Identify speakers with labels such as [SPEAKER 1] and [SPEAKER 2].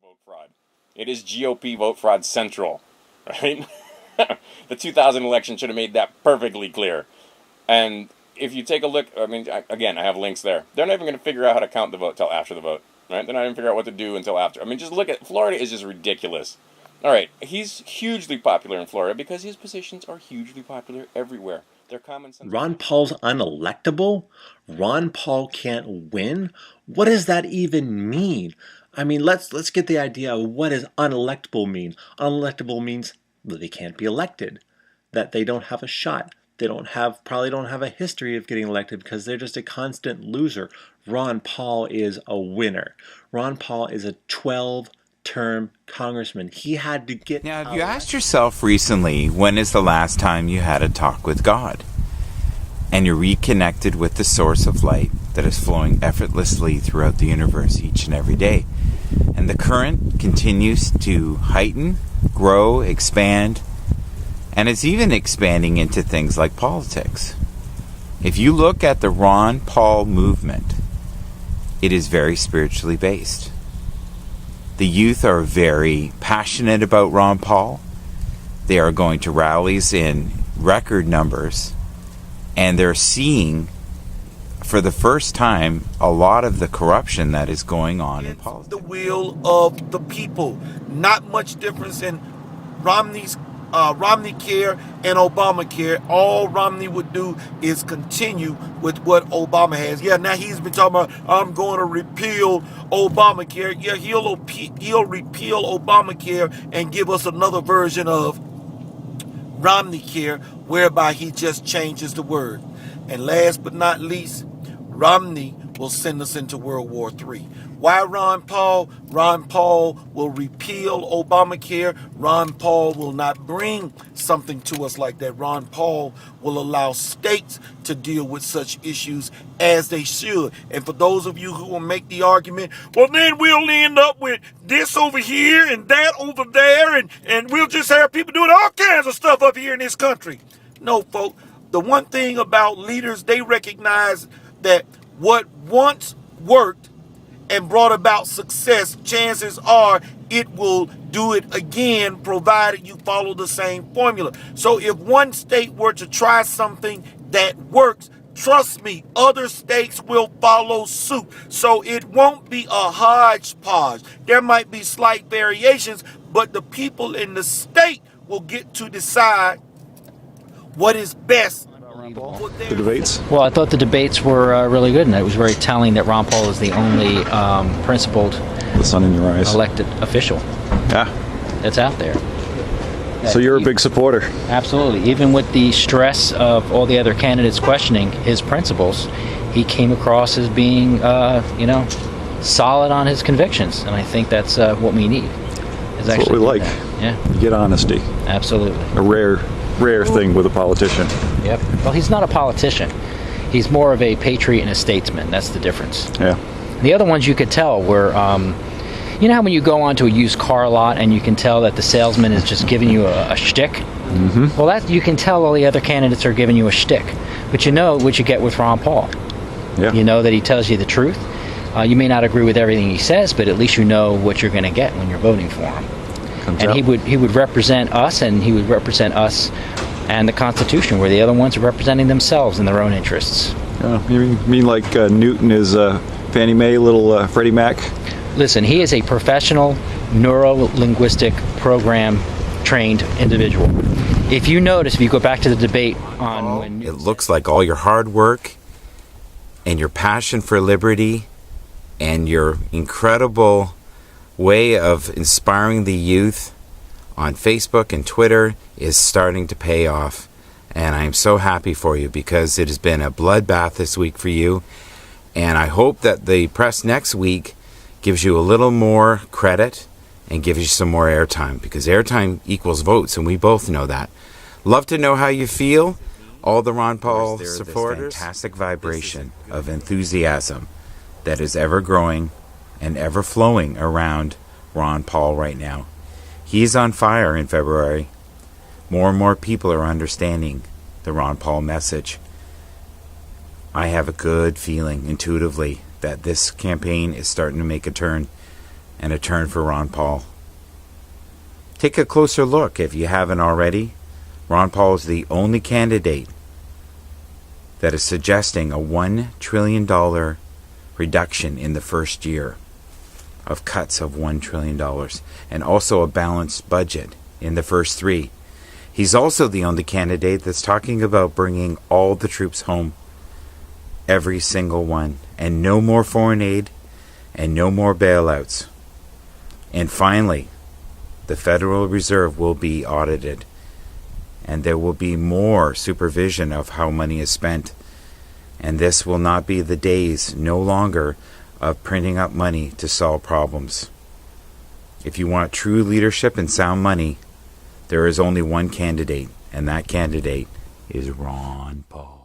[SPEAKER 1] vote fraud. It is GOP vote fraud central, right? The 2000 election should have made that perfectly clear. And if you take a look, I mean, again, I have links there. They're not even going to figure out how to count the vote till after the vote, right? They're not even figure out what to do until after. I mean, just look at Florida is just ridiculous. All right, he's hugely popular in Florida because his positions are hugely popular everywhere. They're common sense.
[SPEAKER 2] Ron Paul's unelectable? Ron Paul can't win? What does that even mean? I mean, let's get the idea of what does unelectable mean. Unelectable means that they can't be elected, that they don't have a shot. They probably don't have a history of getting elected because they're just a constant loser. Ron Paul is a winner. Ron Paul is a 12-term congressman. He had to get...
[SPEAKER 3] Now, have you asked yourself recently, when is the last time you had a talk with God? And you're reconnected with the source of light that is flowing effortlessly throughout the universe each and every day. And the current continues to heighten, grow, expand, and it's even expanding into things like politics. If you look at the Ron Paul movement, it is very spiritually based. The youth are very passionate about Ron Paul. They are going to rallies in record numbers, and they're seeing, for the first time, a lot of the corruption that is going on in politics.
[SPEAKER 4] The will of the people. Not much difference in Romney Care and Obamacare. All Romney would do is continue with what Obama has. Yeah, now he's been talking about, I'm going to repeal Obamacare. Yeah, he'll repeal Obamacare and give us another version of Romney Care, whereby he just changes the word. And last but not least, Romney will send us into World War III. Why Ron Paul? Ron Paul will repeal Obamacare. Ron Paul will not bring something to us like that. Ron Paul will allow states to deal with such issues as they should. And for those of you who will make the argument, well, then we'll end up with this over here and that over there, and we'll just have people doing all kinds of stuff up here in this country. No, folks. The one thing about leaders, they recognize that what once worked and brought about success, chances are it will do it again, provided you follow the same formula. So if one state were to try something that works, trust me, other states will follow suit. So it won't be a hodgepodge. There might be slight variations, but the people in the state will get to decide what is best.
[SPEAKER 5] The debates?
[SPEAKER 6] Well, I thought the debates were really good, and it was very telling that Ron Paul is the only principled,
[SPEAKER 5] the sun in your eyes,
[SPEAKER 6] elected official.
[SPEAKER 5] Yeah,
[SPEAKER 6] that's out there.
[SPEAKER 5] So you're a big supporter.
[SPEAKER 6] Absolutely. Even with the stress of all the other candidates questioning his principles, he came across as being, solid on his convictions, and I think that's what we need.
[SPEAKER 5] That's what we like.
[SPEAKER 6] Yeah.
[SPEAKER 5] You get honesty.
[SPEAKER 6] Absolutely.
[SPEAKER 5] A rare thing with a politician.
[SPEAKER 6] Yep. Well, he's not a politician. He's more of a patriot and a statesman. That's the difference.
[SPEAKER 5] Yeah.
[SPEAKER 6] The other ones you could tell were, you know how when you go onto a used car lot and you can tell that the salesman is just giving you a shtick?
[SPEAKER 5] Mm-hmm.
[SPEAKER 6] Well, that you can tell all the other candidates are giving you a shtick. But you know what you get with Ron Paul.
[SPEAKER 5] Yeah.
[SPEAKER 6] You know that he tells you the truth. You may not agree with everything he says, but at least you know what you're going to get when you're voting for him. He would represent us, and he would represent us and the Constitution, where the other ones are representing themselves and their own interests.
[SPEAKER 5] You mean like Newton is Fannie Mae, little Freddie Mac?
[SPEAKER 6] Listen, he is a professional neuro-linguistic program trained individual. If you notice, if you go back to the debate on when
[SPEAKER 3] it looks like all your hard work and your passion for liberty and your incredible way of inspiring the youth on Facebook and Twitter is starting to pay off. And I'm so happy for you, because it has been a bloodbath this week for you. And I hope that the press next week gives you a little more credit and gives you some more airtime, because airtime equals votes, and we both know that. Love to know how you feel. All the Ron Paul supporters. Fantastic vibration of enthusiasm that is ever growing and ever flowing around Ron Paul right now. He's on fire in February. More and more people are understanding the Ron Paul message. I have a good feeling intuitively that this campaign is starting to make a turn, and a turn for Ron Paul. Take a closer look if you haven't already. Ron Paul is the only candidate that is suggesting a $1 trillion reduction in the first year of cuts of $1 trillion, and also a balanced budget in the first 3. He's also the only candidate that's talking about bringing all the troops home, every single one, and no more foreign aid and no more bailouts. And finally, the Federal Reserve will be audited, and there will be more supervision of how money is spent. And this will not be the days, no longer, of printing up money to solve problems. If you want true leadership and sound money, there is only one candidate, and that candidate is Ron Paul.